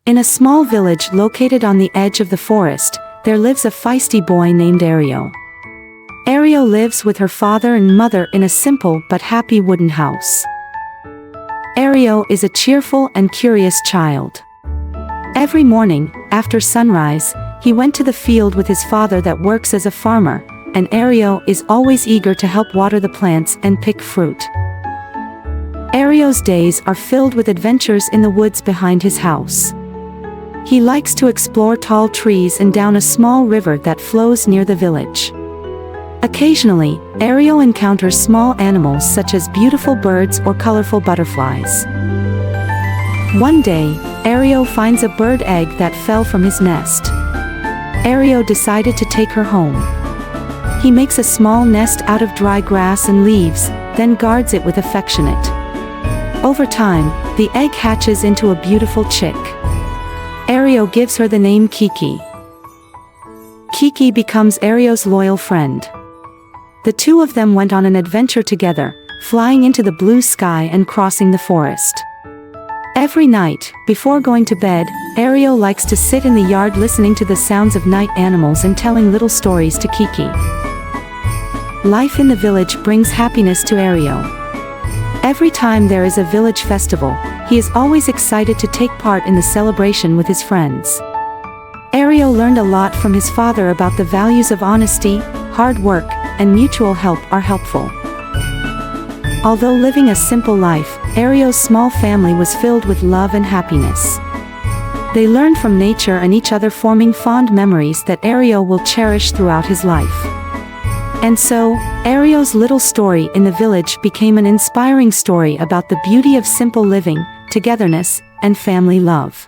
In a small village located on the edge of the forest, there lives a feisty boy named Ariel. Ariel lives with her father and mother in a simple but happy wooden house. Ariel is a cheerful and curious child. Every morning, after sunrise, he went to the field with his father that works as a farmer, and Ariel is always eager to help water the plants and pick fruit. Ariel's days are filled with adventures in the woods behind his house. He likes to explore tall trees and down a small river that flows near the village. Occasionally, Ariel encounters small animals such as beautiful birds or colorful butterflies. One day, Ariel finds a bird egg that fell from his nest. Ariel decided to take her home. He makes a small nest out of dry grass and leaves, then guards it with affectionate. Over time, the egg hatches into a beautiful chick. Ariel gives her the name Kiki. Kiki becomes Ariel's loyal friend. The two of them went on an adventure together, flying into the blue sky and crossing the forest. Every night, before going to bed, Ariel likes to sit in the yard listening to the sounds of night animals and telling little stories to Kiki. Life in the village brings happiness to Ariel. Every time there is a village festival, he is always excited to take part in the celebration with his friends. Ariel learned a lot from his father about the values of honesty, hard work, and mutual help are helpful. Although living a simple life, Ariel's small family was filled with love and happiness. They learned from nature and each other, forming fond memories that Ariel will cherish throughout his life. And so, Ariel's little story in the village became an inspiring story about the beauty of simple living, togetherness, and family love.